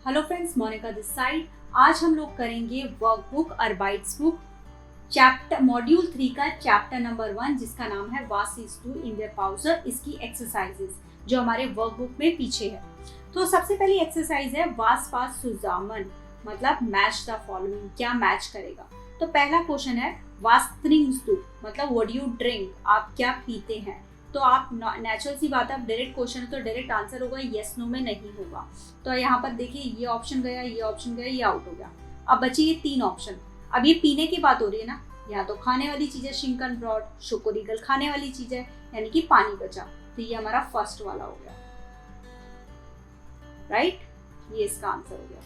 Hello friends, Monica this side. आज हम लोग करेंगे वर्कबुक अर्बाइट्स बुक चैप्टर मॉड्यूल 3 का चैप्टर नंबर 1 जिसका नाम है वास इज टू इन द पाउजर। इसकी एक्सरसाइजेस जो हमारे वर्कबुक में पीछे है। तो सबसे पहली एक्सरसाइज है वास पास सुजामन, मतलब मैच द फॉलोइंग, क्या मैच करेगा। तो पहला क्वेश्चन है वास ट्रिंक्स टू, मतलब व्हाट यू ड्रिंक, आप क्या पीते हैं। तो आप नेचुरल सी बात है, अब डायरेक्ट क्वेश्चन है तो डायरेक्ट आंसर होगा, यस नो में नहीं होगा। तो यहाँ पर देखिए ये ऑप्शन गया, ये ऑप्शन गया, ये आउट हो गया। अब बची ये 3 ऑप्शन। अब ये पीने की बात हो रही है ना, या तो खाने वाली चीज है शिंकन ब्रॉड, शुकोरीगल खाने वाली चीज है यानी कि पानी बचा। तो ये हमारा फर्स्ट वाला हो गया, राइट, ये इसका आंसर हो गया।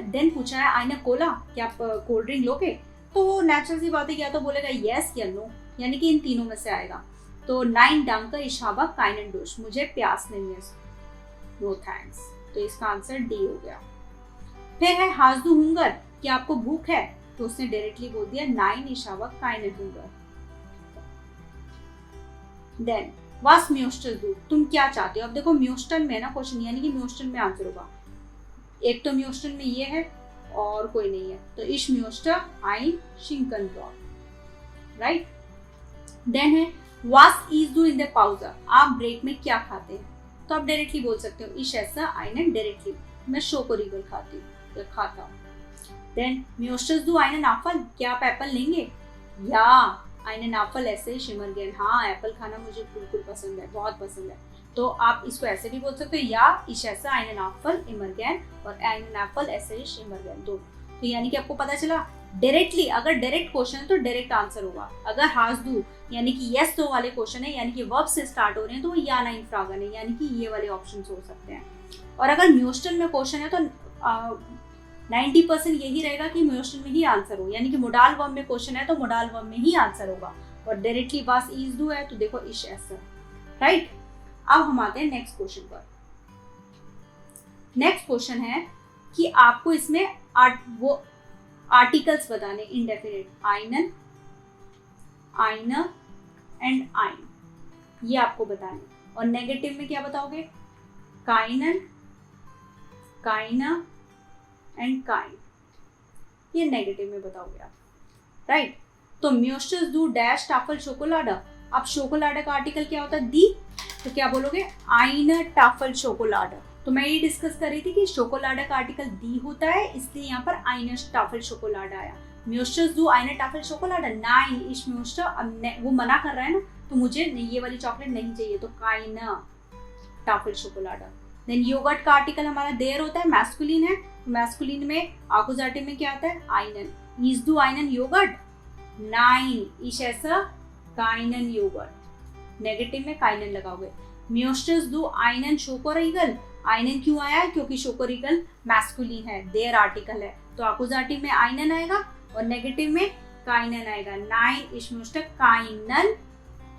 देन पूछा है आईना कोला, क्या आप कोल्ड ड्रिंक लोगे। तो नेचुरल सी बात है, या तो बोलेगा यस या नो, यानी कि इन तीनों में से आएगा। तो 9 डंका इशाबा काइन डोश, मुझे प्यास नहीं है, नो थैंक्स। तो इसका आंसर डी हो गया। फिर है हाजदू हुंगर, कि आपको भूख है। तो उसने डायरेक्टली बोल दिया 9 इशाबा काइन हुंगर। देन वास म्योस्टर दू, तुम क्या चाहते हो। अब देखो म्योस्टन में ना क्वेश्चन, यानी कि म्योस्टन में आंसर होगा। एक तो म्योस्टन में ये है और कोई नहीं है, तो इश म्योस्टर आइन शिंकन ब्रॉड, राइट। देन है वास इज डू इन द पाउजर, आप ब्रेक में क्या खाते हैं। तो आप डायरेक्टली बोल सकते हो इश ऐसा आइनन डायरेक्टली, मैं शोकोरीगल खाती हूँ या खाता हूँ। देन म्योस्टर्स डू आइनन एप्पल, क्या आप एप्पल लेंगे। या आइनन एप्पल ऐसे ही शिमरगेन, हाँ एप्पल खाना मुझे बिल्कुल पसंद है, बहुत पसंद है। तो आप इसको ऐसे भी बोल सकते हो, या इश ऐसा आइनन एप्पल इमरगेन और आइनन एप्पल ऐसे ही शिमरगेन, दो। तो यानी कि आपको पता चला डायरेक्टली, अगर डायरेक्ट क्वेश्चन है तो डायरेक्ट आंसर होगा। अगर हाजदू यानी कि यस नो वाले क्वेश्चन है, यानी कि वर्ब से स्टार्ट हो रहे हैं, तो या ना इंफ्रागन है, यानी कि ये वाले ऑप्शंस हो सकते हैं। और अगर म्योस्टन में क्वेश्चन है तो 90% यही रहेगा कि म्योस्टन में ही आंसर हो, यानी कि मोडाल वर्ब में क्वेश्चन है तो मोडाल वर्ब में ही आंसर होगा। और डायरेक्टली वास इज डू है तो देखो इश ऐसा, राइट। अब हम आते हैं नेक्स्ट क्वेश्चन पर। नेक्स्ट क्वेश्चन है कि आपको इसमें वो आर्टिकल्स बताने, इंडेफिनिट, आइनन, आइनर एंड आइन, ये आपको बताने। और नेगेटिव में क्या बताओगे, काइनन, काइना एंड काइन, ये नेगेटिव में बताओगे आप, राइट। तो म्योस्टर्स डू डैश टाफल शोकोलाडा, अब शोकोलाडा का आर्टिकल क्या होता है, दी, तो क्या बोलोगे आइनर टाफल शोकोलाडा। तो मैं ये डिस्कस कर रही थी कि शोकोलाडा का आर्टिकल दी होता है, इसलिए यहाँ पर आइनर टाफल शोकोलाडा आया। म्योस्टर्स डू आइनर टाफल शोकोलाडा, 9 इश म्योस्टर, अब वो मना कर रहा है ना, तो मुझे ये वाली चॉकलेट नहीं चाहिए, तो काइना टाफल शोकोलाडा। देन योगर्ट का आर्टिकल हमारा देयर होता है, मैस्कुलिन है, तो मैस्कुलिन में आकुजाटिव में क्या आता है, आइनन। इज डू आइनन योगर्ट, 9 इश ऐसा काइनन योगर्ट, नेगेटिव में काइनन लगाओगे। म्योस्टर्स डू आइनन शोकोरीगल, आइनन क्यों आया है, क्योंकि शोकोरीगल मैस्कुलिन है, देयर आर्टिकल है, तो आकुजाटिव में आइनन आएगा और नेगेटिव में काइनन आएगा। 9 इश म्योस्टर काइनन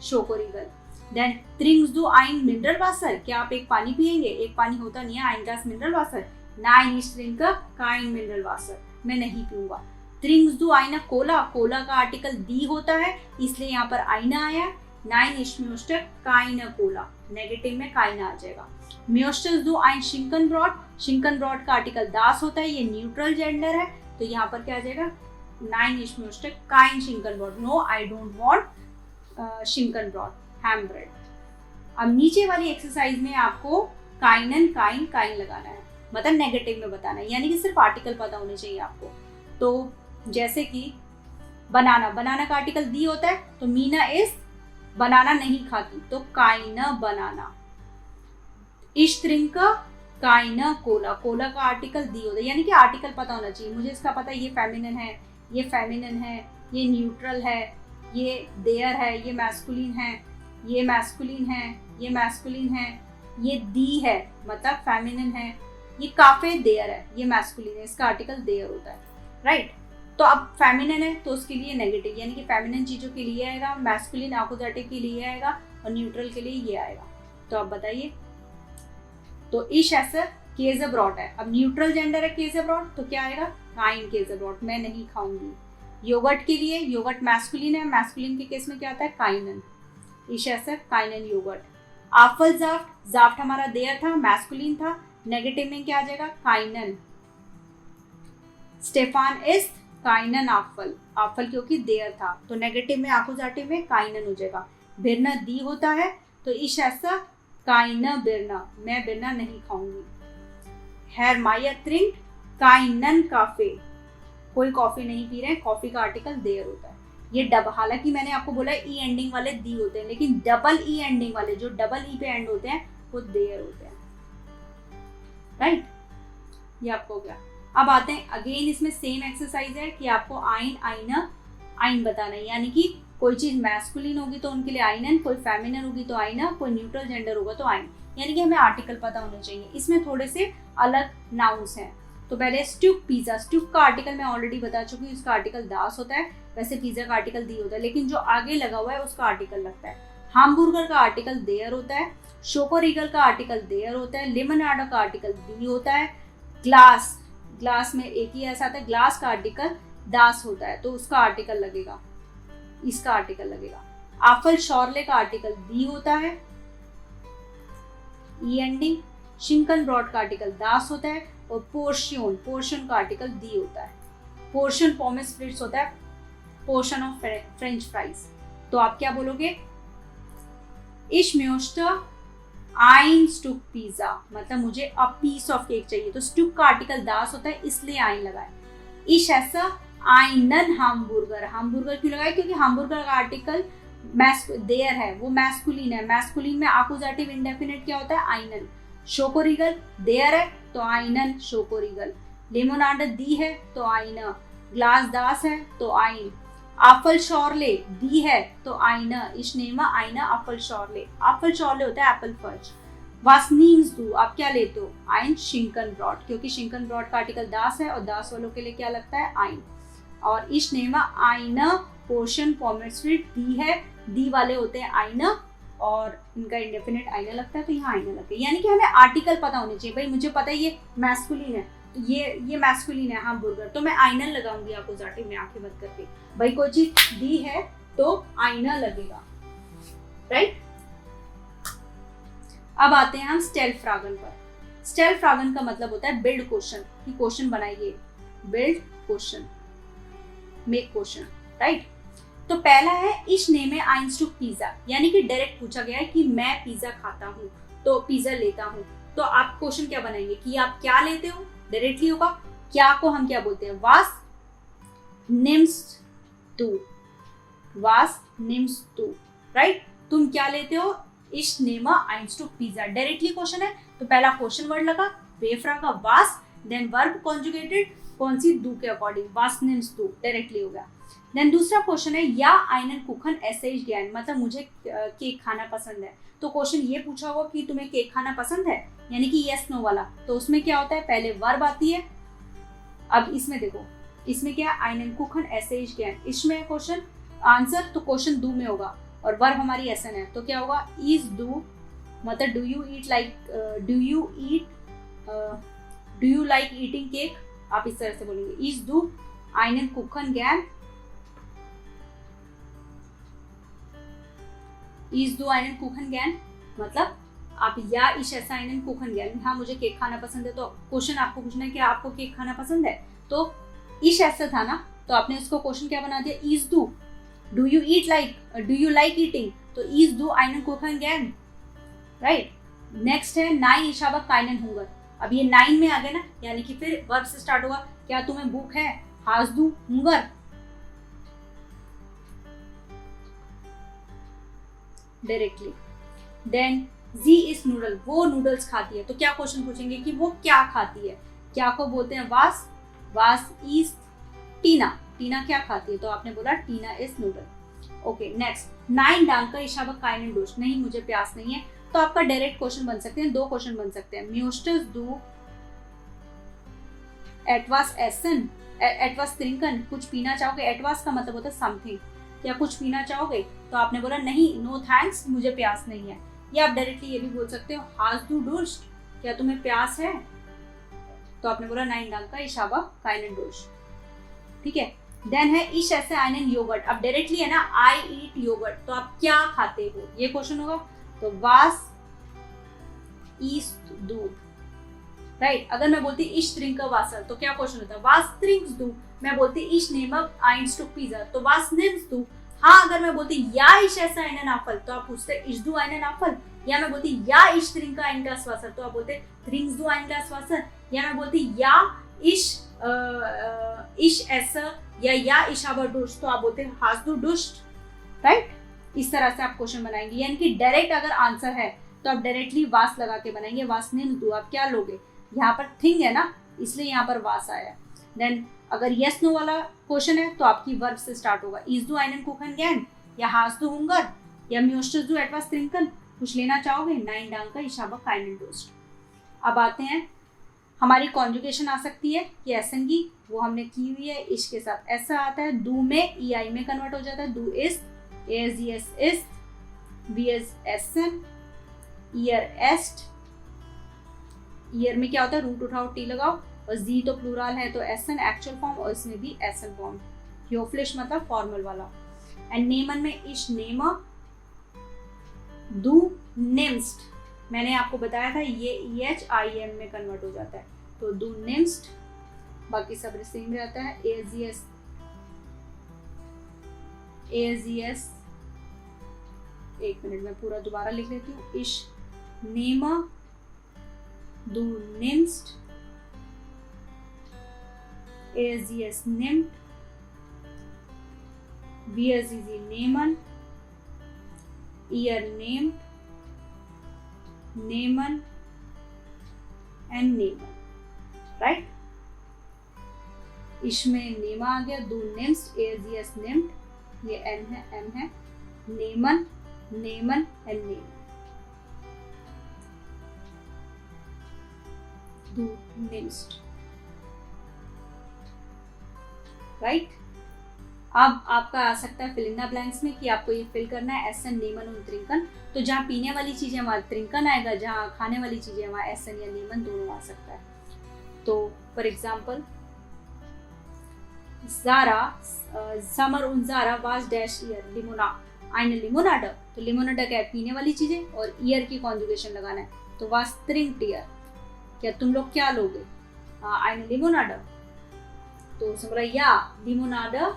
शोकोरीगल। देन ट्रिंक्स डू आइन मिनरल वाटर, क्या आप एक पानी पिएंगे, एक पानी होता नहीं है, आइन ग्लास मिनरल वाटर, 9 इश ट्रिंक काइन मिनरल वाटर, मैं नहीं पीऊंगा। ट्रिंक्स डू आइना कोला, कोला का आर्टिकल दी होता है इसलिए यहाँ पर आइना आया, 9 इश म्योस्टर काइना कोला, नेगेटिव में काइना आ जाएगा। म्योस्टर्स डू आइन शिंकन ब्रॉड, शिंकन ब्रॉड का आर्टिकल दास होता है, ये न्यूट्रल जेंडर है, तो यहाँ पर क्या आ जाएगा 9 इश म्योस्टर काइन शिंकन ब्रॉड, नो आई डोंट वांट शिंकन ब्रॉड, हैम ब्रेड। अब नीचे वाली एक्सरसाइज में आपको काइनन काइन काइन लगाना है, मतलब नेगेटिव में बताना है, यानी कि सिर्फ आर्टिकल पता होने चाहिए आपको। तो जैसे कि बनाना, बनाना का आर्टिकल दी होता है, तो मीना इस बनाना नहीं खाती, तो काइना बनाना। इश ट्रिंक काइना कोला, कोला का आर्टिकल दी होता है, यानी कि आर्टिकल पता होना चाहिए। मुझे इसका पता है ये फेमिनिन है, ये फेमिनिन है, ये न्यूट्रल है, ये देयर है, ये मैस्कुलिन है, ये मैस्कुलिन है, ये मैस्कुलिन है, ये दी है मतलब फेमिनिन है, ये काफे देयर है, ये मैस्कुलिन है, इसका आर्टिकल देयर होता है, राइट। तो अब फेमिनिन है तो उसके लिए नेगेटिव, यानी कि फेमिनिन चीजों के लिए आएगा, मैस्कुलिन आकुजाटिव के लिए आएगा और न्यूट्रल के लिए ये आएगा। तो अब बताइए, तो इश ऐसा केज ब्रॉड है, अब न्यूट्रल जेंडर है केज ब्रॉड, तो क्या आएगा काइन केज ब्रॉड, मैं नहीं खाऊंगी। योगर्ट के लिए, योगर्ट मैस्कुलिन है, मैस्कुलिन के केस में क्या आता है काइनन, इश ऐसा काइनन योगर्ट। एप्पल जाफ्ट, जाफ्ट हमारा देयर था, मैस्कुलिन था, नेगेटिव में क्या आ जाएगा, काइनन। स्टेफान इज काइनन आफल, आफल क्योंकि देयर था, तो नेगेटिव में आकुजाटिव में काइनन हो जाएगा। बिरना दी होता है तो इश ऐसा काइना बिरना, मैं बिरना नहीं खाऊंगी। हैर माया ट्रिंक काइनन काफे, कोई कॉफी नहीं पी रहे हैं, कॉफी का आर्टिकल देयर होता है। ये हालांकि मैंने आपको बोला ई एंडिंग वाले दी होते हैं, लेकिन डबल ई एंडिंग वाले जो डबल ई पे एंड होते हैं वो देयर होते हैं, राइट। ये आपको हो गया। अब आते हैं अगेन, इसमें सेम एक्सरसाइज है कि आपको आइन आइना आइन बताना है, यानी कि कोई चीज मैस्कुलिन होगी तो उनके लिए आइनन, कोई फेमिनन होगी तो आइना, कोई न्यूट्रल जेंडर होगा तो आइन, यानी कि हमें आर्टिकल पता होने चाहिए। इसमें थोड़े से अलग नाउन्स हैं। तो पहले स्ट्यूक पिज्जा, स्ट्यूक का आर्टिकल मैं ऑलरेडी बता चुकी हूँ, उसका आर्टिकल दास होता है, वैसे पिज्जा का आर्टिकल दी होता है, लेकिन जो आगे लगा हुआ है उसका आर्टिकल लगता है। हामबुर्गर का आर्टिकल देयर होता है, शोकोरीगल का आर्टिकल देयर होता है, लेमनाडो का आर्टिकल दी होता है, ग्लास, ग्लास में एक ही ऐसा आता है, ग्लास का आर्टिकल दास होता है तो उसका आर्टिकल लगेगा, इसका आर्टिकल लगेगा। आफल शॉर्ले का आर्टिकल दी होता है, ई एंडिंग। शिंकन ब्रॉड का आर्टिकल दास होता है, और पोर्शन, पोर्शन का आर्टिकल दी होता है। पोर्शन पोमेस फ्रिट्स होता है, पोर्शन ऑफ फ्रेंच फ्राइज। तो आप क्या बोलोगे, इश म्योस्टर आइन स्टूक पिज्जा, मतलब मुझे अ पीस ऑफ केक चाहिए, तो स्टूक का आर्टिकल दास होता है इसलिए आइन लगाए। इश ऐसा आइनन हामबुर्गर, हामबुर्गर क्यों लगाए, क्योंकि हामबुर्गर का आर्टिकल देयर है, वो मैस्कुलिन है, मैस्कुलिन में आकुजाटिव इंडेफिनिट क्या होता है, आइनन। शोकोरीगल देयर है तो आइनन शोकोरीगल, लेमोनार्ड दी है तो आइना, ग्लास दास है तो आइन, आफल शॉर्ले दी है तो आइना, इश्नेमा आइना आफल शॉर्ले, आफल शॉर्ले होता है एप्पल फज। वासनीम्स दू, आप क्या लेते हो, आइन शिंकन ब्रॉड, क्योंकि शिंकन ब्रॉड का आर्टिकल दास है और दास वालों के लिए क्या लगता है, आइन। और इश्नेमा आइना पोर्शन पोमेट्रिट दी है, दी वाले होते हैं आइना और इनका इंडेफिनिट आइना लगता है तो यहाँ आइना लगता है, यानी कि हमें आर्टिकल पता होने चाहिए। भाई मुझे पता है ये मैस्कुलिन है, तो ये मैस्कुलिन है हामबुर्गर, तो मैं आइनन लगाऊंगी अपोजिटिव में आंखें बंद करके। भाई कोई चीज दी है तो आइना लगेगा, राइट। अब आते हैं हम स्टेल फ्रागन पर। स्टेल फ्रागन का मतलब होता है बिल्ड क्वेश्चन, कि क्वेश्चन बनाइए, build question, make question, right. तो पहला है इश नेम आइंस टू पिज्जा, यानी कि डायरेक्ट पूछा गया है कि मैं पिज्जा खाता हूँ तो पिज्जा लेता हूँ, तो आप क्वेश्चन क्या बनाएंगे कि आप क्या लेते हो, डायरेक्टली होगा। क्या को हम क्या बोलते हैं, वास निम्स तू, वास निम्स तू, राइट। तुम क्या लेते हो, इश नेमा आइंस टू पिज्जा, डायरेक्टली क्वेश्चन है तो पहला क्वेश्चन वर्ड लगा बेफ्रा का वास, देन वर्ब कॉन्जुगेटेड कौन सी, दू के अकॉर्डिंग, वास निम्स तू, डायरेक्टली हो गया। देन दूसरा क्वेश्चन है या आइनन कुखन ऐसे ही ज्ञान, मतलब मुझे केक खाना पसंद है, तो क्वेश्चन ये पूछा होगा कि तुम्हें केक खाना पसंद है, यानी कि यस नो वाला, तो उसमें क्या होता है, पहले वर्ब आती है। अब इसमें देखो, इसमें क्या है, आइनन कुखन ऐसे ही ज्ञान, इसमें क्वेश्चन आंसर तो क्वेश्चन दू में होगा और वर्ब हमारी एसन है, तो क्या होगा, इज दू, मतलब do you eat like, do you like eating cake, आप इस तरह से बोलेंगे, इज दू आइनन कुखन ज्ञान, इज दो आइनन कुखन ज्ञान, मतलब आप या इश ऐसा आइनन कुखन ज्ञान, हाँ मुझे केक खाना पसंद है, तो क्वेश्चन आपको पूछना है कि आपको केक खाना पसंद है, तो इश ऐसा था ना, तो आपने उसको क्वेश्चन क्या बना दिया, इज दू, do you eat like, do you like eating, तो इज दू आइनन कुखन ज्ञान, राइट। नेक्स्ट है नाइन इशाबा काइनन हुंगर, अब ये 9 में आ गया ना, यानी कि फिर वर्ब से स्टार्ट होगा, क्या तुम्हें भूख है, हाज दू हुंगर, डायरेक्टली। देन जी इज नूडल, वो नूडल्स खाती है, तो क्या क्वेश्चन पूछेंगे कि वो क्या खाती है, क्या को बोलते हैं वास, वास इज टीना, टीना क्या खाती है, तो आपने बोला टीना इज नूडल। ओके नेक्स्ट, 9 डांका इशाबा काइनन डोश, नहीं मुझे प्यास नहीं है, तो आपका डायरेक्ट क्वेश्चन बन सकते हैं, दो क्वेश्चन बन सकते हैं, म्यूस्टस दू एटवास एसन, एटवास त्रिंकन, कुछ पीना चाहोगे, एटवास का मतलब होता है समथिंग, या कुछ पीना चाहोगे, तो आपने बोला नहीं, नो थैंक्स मुझे प्यास नहीं है, या आप डायरेक्टली ये भी बोल सकते हो हाज दू डोस्ट, क्या तुम्हें प्यास है, तो आपने बोला 9 डांग का इशाबा काइनन डोश, ठीक है। देन है इश ऐसे आइनन योगर्ट, अब डायरेक्टली है ना, आई ईट योगर्ट, तो आप क्या खाते हो, ये क्वेश्चन होगा, तो वास ईस्ट दू, राइट। अगर मैं बोलती इश ट्रिंकर वासल तो क्या क्वेश्चन होता है, वास ट्रिंक्स दू। मैं बोलती इश नेमर आइंस टू पिज्जा तो वास नेम्स दू। हाँ, अगर मैं बोलती या इश ऐसा आइनन आफल तो आप पूछते इश दू आइनन आफल। या मैं बोलती या इश ट्रिंकर आइन ग्लास वासल तो आप बोलते ट्रिंक्स दू आइन ग्लास वासल। या मैं बोलती या इश ऐसा या इश aber डुस्ट तो आप बोलते हैं हास दू डुस्ट, राइट। इस तरह से आप क्वेश्चन बनाएंगे, यानी कि डायरेक्ट अगर आंसर है तो आप डायरेक्टली वास लगा के बनाएंगे। वास नेम्स दू आप क्या लोगे, यहाँ पर थिंग है ना इसलिए यहाँ पर वास आया। देन अगर यस नो वाला क्वेश्चन है तो आपकी वर्ब से स्टार्ट होगा, इज दू आइनन कुकन गैन या हास दू हुंगर या म्योस्टस दू एटवास ट्रिंकन। कुछ लेना चाहोगे, नाइन डांका इशाबा काइनन डोस्ट। अब आते हैं, हमारी कॉन्जुगेशन आ सकती है कि एसन की, वो हमने की हुई है। इश के साथ ऐसा आता है, दू में ई आई में कन्वर्ट हो जाता है, दू इस, एस जी एस इस, बी एस एसन, ईयर एस्ट। ईयर में क्या होता है, रूट उठाओ टी लगाओ, और जी तो प्लूरल है तो एसन एक्चुअल फॉर्म, और इसमें भी एसन फॉर्म। ह्योफ्लिश मतलब फॉर्मल वाला। एंड नेमन में इश नेमा, दू नेम्स्ट। मैंने आपको बताया था ये ई एच आई एम में कन्वर्ट हो जाता है तो दू नेम्स्ट। बाकी सब सेम रहता है, ए जी एस। एक मिनट में पूरा दोबारा लिख लेती हूँ, इश नेमा, दू नेम्स्ट, ए जी एस नेम्ट, बी एस जी नेमन, ईयर नेम्ड, नेमन एंड नेमन, राइट। इसमें नेमा आ गया, दू नेम्स, ए जी एस नेम्ड, ये एन है एम है, नेमन, नेमन एंड नेमन, दू नेम्स्ट, राइट। अब आपका आ सकता है फिल इन द ब्लैंक्स में कि आपको ये फिल करना है एसन, नेमन और त्रिंकन। तो जहाँ पीने वाली चीजें वहाँ त्रिंकन आएगा, जहाँ खाने वाली चीजें वहाँ एसन या नेमन दोनों आ सकता है। तो फॉर एग्जाम्पल, ज़ारा समर उन ज़ारा वाज डैश ईयर लिमोना आइने लिमोनाडा। तो लिमोनाडा क्या है, पीने वाली चीजें, और ईयर की कॉन्जुगेशन लगाना है तो वाज त्रिंक्ट ईयर, क्या तुम लोग क्या लोगे, आइने लिमोनाडा। तो समरा या लिमोनाडा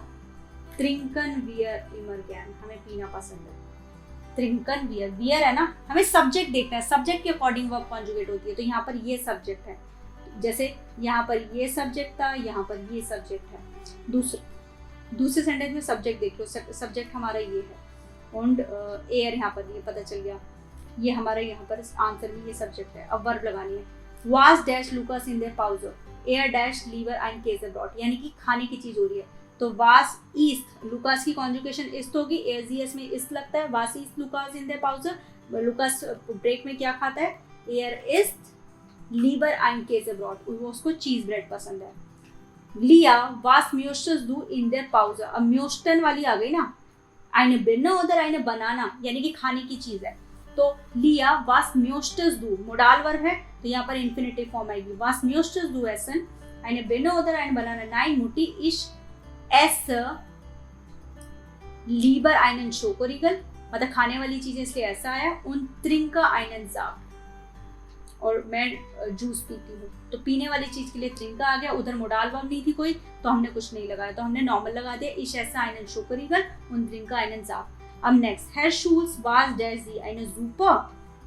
त्रिंकन वियर इमर गैन, हमें पीना पसंद है। त्रिंकन वियर, वियर है ना, हमें सब्जेक्ट देखना है, सब्जेक्ट के अकॉर्डिंग वर्ब कॉन्जुगेट होती है। तो यहाँ पर ये सब्जेक्ट है, जैसे यहाँ पर ये सब्जेक्ट था, यहाँ पर ये सब्जेक्ट है। दूसरे सेंटेंस में सब्जेक्ट देख लो, सब्जेक्ट हमारा ये है, और एयर यहाँ पर ये पता चल गया, ये हमारा यहाँ पर आंसर में ये सब्जेक्ट है। अब वर्ब लगानी है, वाज डैश लुकास इन देयर पाउजर, एयर डैश लीवर एंड केजर ब्रॉट, यानी कि खाने की चीज हो रही है। तो वास ईस्ट, लुकास की कॉन्जुगेशन इस्ट होगी, एजीएस में इस्ट लगता है, वास ईस्ट लुकास इन देयर पाउजर। लुकास ब्रेक में क्या खाता है, एयर ईस्ट लीवर एंड केजर ब्रॉट, उसको चीज ब्रेड पसंद है। लिया वास म्योस्टस दू इन देयर पाउजर, अब म्योस्टन वाली आ गई ना, आइने बिना उधर आइने बनाना, यानी कि खाने की चीज है। तो लिया वास म्योस्टस दू, मोडाल वर्ब है तो यहाँ पर इंफिनिटिव फॉर्म आएगी, वास म्योस्टस दू एसन आइने बिना उधर आइने बनाना, नाइन मुटी इश एस लीबर आइनन शोकोरिगल, मतलब खाने वाली चीजें इसलिए ऐसा आया। उन त्रिंका आइनन जाग, और मैं जूस पीती हूँ, तो पीने वाली चीज के लिए त्रिंका आ गया, उधर मोडाल वर्ब नहीं थी कोई तो हमने कुछ नहीं लगाया, तो हमने नॉर्मल लगा दिया, इश ऐसा आइनन शोकोरिगल उन त्रिंका आइनन जाग। अब नेक्स्ट, हेर शूल्स वास डैश जी आइने जूपा,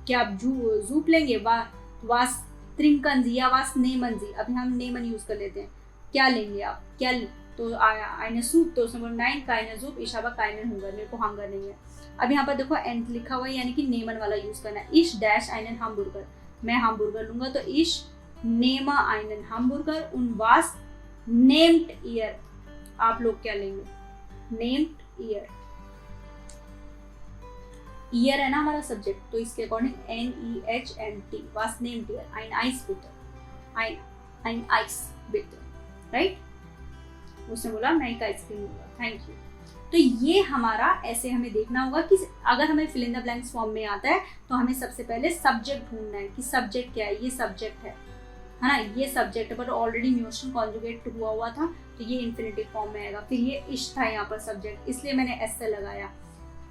क्या आप जूप लेंगे, वास त्रिंकन जी या वास नेमन जी। अभी हम नेमन यूज कर लेते हैं, क्या लेंगे आप, क्या, तो आइने सूप, तो उसमें नाइन काइने जूप इशाबा काइने हंगर, मेरे को हंगर नहीं है। अब यहाँ पर देखो एंड लिखा हुआ है, यानी कि नेमन वाला यूज करना है। इश डैश आइनन हामबुर्गर, मैं हामबुर्गर लूंगा तो इश नेमा आइनन हामबुर्गर उन वास नेम्ड ईयर, आप लोग क्या लेंगे, नेम्ड ईयर। ईयर है ना हमारा सब्जेक्ट, तो इसके अकॉर्डिंग NEHNT वास नेम्ड ईयर, आइन आइस बिटर, आइन आइस बिटर, राइट। उसने बोला मैं एक आइसक्रीम लूंगा, थैंक यू। तो ये हमारा ऐसे हमें देखना होगा कि अगर हमें fill in the blanks form में आता है तो हमें सबसे पहले सब्जेक्ट ढूंढना है कि सब्जेक्ट क्या है, ये सब्जेक्ट है ना, ये सब्जेक्ट पर ऑलरेडी म्यूशन कॉन्जुगेट हुआ था तो ये इन्फिनिटिव फॉर्म में आएगा। फिर ये इश था यहाँ पर सब्जेक्ट, इसलिए मैंने एस से लगाया,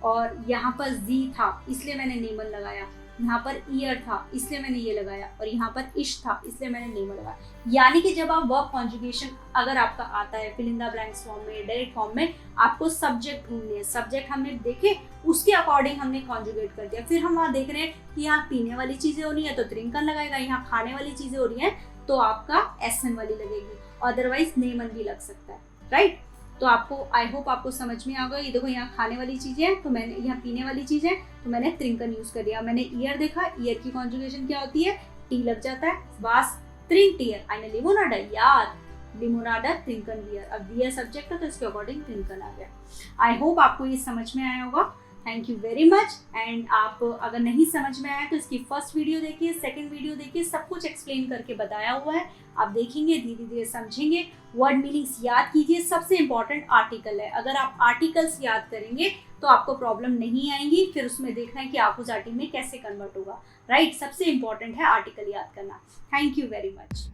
और यहाँ पर जी था इसलिए मैंने नेमन लगाया। यहाँ पर ईयर था इसलिए मैंने ये लगाया, और यहाँ पर इश था इसलिए मैंने नेम लगाया। यानी कि जब आप वर्ब कॉन्जुगेशन अगर आपका आता है fill in the blanks form में, डायरेक्ट फॉर्म में, आपको सब्जेक्ट ढूंढने हैं। सब्जेक्ट हमने देखे, उसके अकॉर्डिंग हमने कॉन्जुगेट कर दिया। फिर हम वहाँ देख रहे हैं कि यहाँ पीने वाली चीजें हो रही है तो त्रिंकन लगाएगा, यहाँ खाने वाली चीजें हो रही है तो आपका एसन वाली लगेगी, अदरवाइज नेमन भी लग सकता है, राइट। तो आपको आई होप आपको समझ में आ गया। ये देखो यहाँ खाने वाली चीजें हैं तो मैंने, यहाँ पीने वाली चीजें तो मैंने त्रिंकन यूज कर दिया। मैंने ईयर देखा, ईयर की कॉन्जुगेशन क्या होती है, टी लग जाता है, वास ट्रिंक्ड ईयर, eine Limonade, यार लिमोनाडा त्रिंकन बियर। अब बियर सब्जेक्ट है तो इसके अकॉर्डिंग त्रिंकन आ गया। आई होप आपको ये समझ में आया होगा। Thank you very much. And आप अगर नहीं समझ में आया तो इसकी फर्स्ट वीडियो देखिए, सेकंड वीडियो देखिए, सब कुछ एक्सप्लेन करके बताया हुआ है। आप देखेंगे, धीरे धीरे समझेंगे, वर्ड मीनिंग्स याद कीजिए। सबसे इंपॉर्टेंट आर्टिकल है, अगर आप आर्टिकल्स याद करेंगे तो आपको प्रॉब्लम नहीं आएंगी। फिर उसमें देखना है कि अपोजिटिव में कैसे कन्वर्ट होगा, राइट। सबसे इंपॉर्टेंट है आर्टिकल याद करना। Thank you very much.